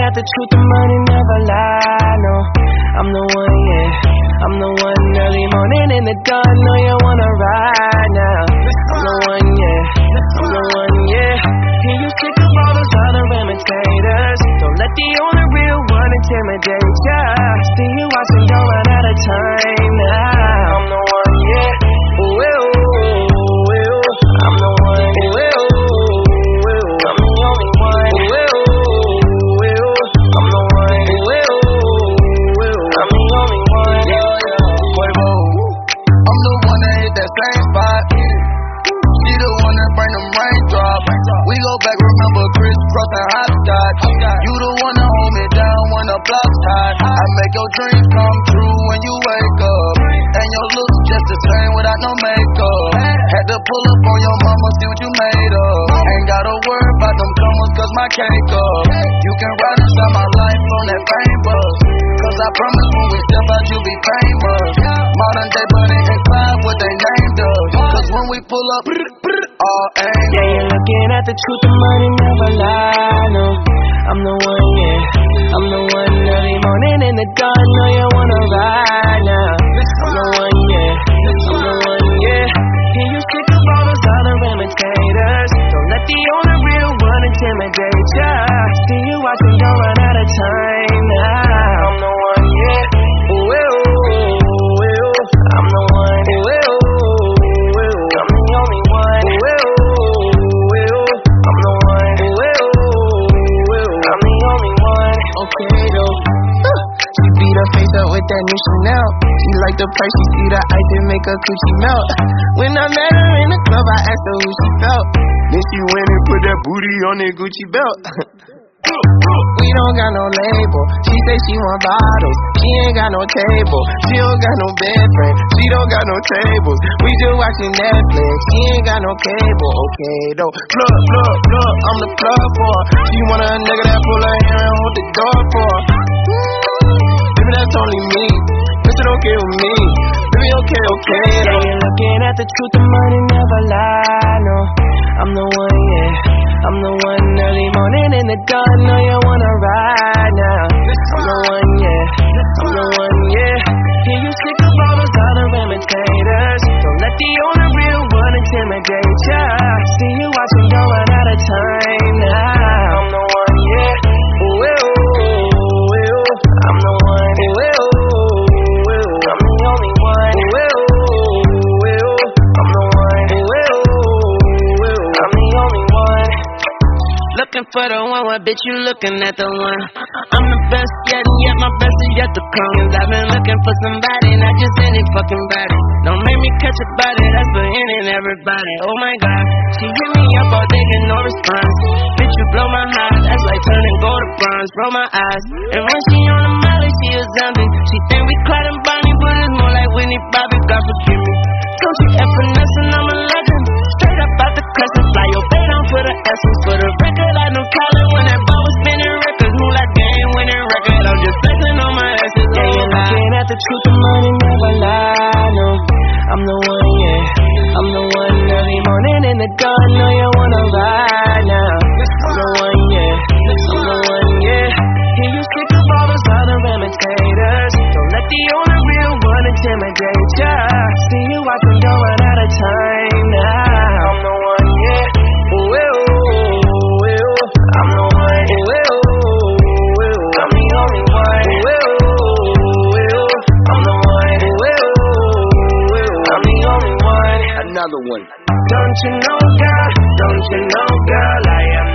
at the truth, the money never lie, no. I'm the one, yeah. I'm the one early morning in the dawn, know you wanna ride now. I'm the one, yeah. I'm the one, yeah. Hear you sick of all those other imitators. Don't let the only real one intimidate ya. See you watching, don't run out of time now. I'm the one, yeah. Ooh, ooh, ooh. I'm the one, ooh, ooh, ooh. I'm the only one, ooh, ooh, ooh. I'm the one, ooh, ooh, ooh. I'm the only one, Quavo. I'm the one that hit that same spot. She the one that bring them raindrops. We go back, remember Chris Cross and Hopscotch. You the one that hold me down when the block's hot. I make your dreams come true when you wake up. And your looks just the same without no makeup. Had to pull up on your mama, see what you made of. Ain't gotta worry about them comers cause my cake up. You can ride inside my life on that fame bus. Cause I promise when we step out you be famous. Modern day Bonnie and Clyde, what they named us. Cause when we pull up, all angles. yeah, you're looking at the truth, the money never lie, no. I'm the one, yeah. I'm the one early morning in the dawn, know you wanna ride now. I'm the one, yeah. I'm the one, yeah. Hear you sick of all those other imitators. Don't let the only real one intimidate ya. See you watching, don't run out of time now. I'm the one, yeah. Ooh, ooh, ooh. I'm the one, ooh, ooh, ooh. I'm the only one, ooh, ooh, ooh. I'm the one, ooh, ooh, ooh. I'm the only one. Okay though. She beat her face up with that new Chanel. She like the price, she see the ice and make her coochie melt. When I met her in the club, I asked her who she felt. Then she went and put that booty on that Gucci belt. We don't got no label. She say she want bottles. She ain't got no table. She don't got no bed frame. She don't got no tables. We just watching Netflix. She ain't got no cable. Okay though. Look, I'm the plug for her. She want a nigga that pull her hair and hold the door for her. Baby, that's only me. Is it okay with me? Baby, okay though. Yeah, you're looking at the truth, the money never lie, no. I'm the one, yeah. I'm the one early morning in the dawn, know you wanna ride now. I'm the one, yeah. I'm the one, yeah. Hear you sick of all those other imitators. Don't let the only real one intimidate ya. See you watching, don't run out of time now. I'm the one, yeah. Ooh, ooh, ooh. I'm the one, ooh, ooh, ooh. I'm the only one, ooh, ooh, ooh. I'm the one, ooh, ooh, ooh. I'm the only one. Looking for the one, what bitch you looking at the one? I'm the best yet, and yet my best is yet to come. Cause I've been looking for somebody, not just any fucking body. Don't make me catch a body, that's for any and everybody. Oh my god, she hit me up all day, get no response. Bitch, you blow my heart, that's like turning gold to bronze. Roll my eyes, and when she on the molly, she a zombie. She think we Clyde and Bonnie, but it's more like Whitney Bobby, God forgive me. So she F finesse and I'm a legend. Straight up out the crescent, fly your bait on for the essence. For the record, I don't call it when that ball was spinning records. Move like game winning record, I'm just flexing on my asses. Yeah, you're looking at the truth, the money never lie, no. I'm the one, yeah. I'm the one early morning in the dawn, know you wanna ride now. I'm the one, yeah. I'm the one, yeah. Hear you sick of all those other imitators. Don't let the only real one intimidate ya. See you watching, don't run out of time now. I'm the one, yeah. Ooh, ooh, ooh. I'm the one, ooh, ooh, ooh. I'm the only one, ooh, ooh, ooh. I'm the one, ooh, ooh, ooh. I'm the only one. Another one. Don't you know, girl? Don't you know, girl? I am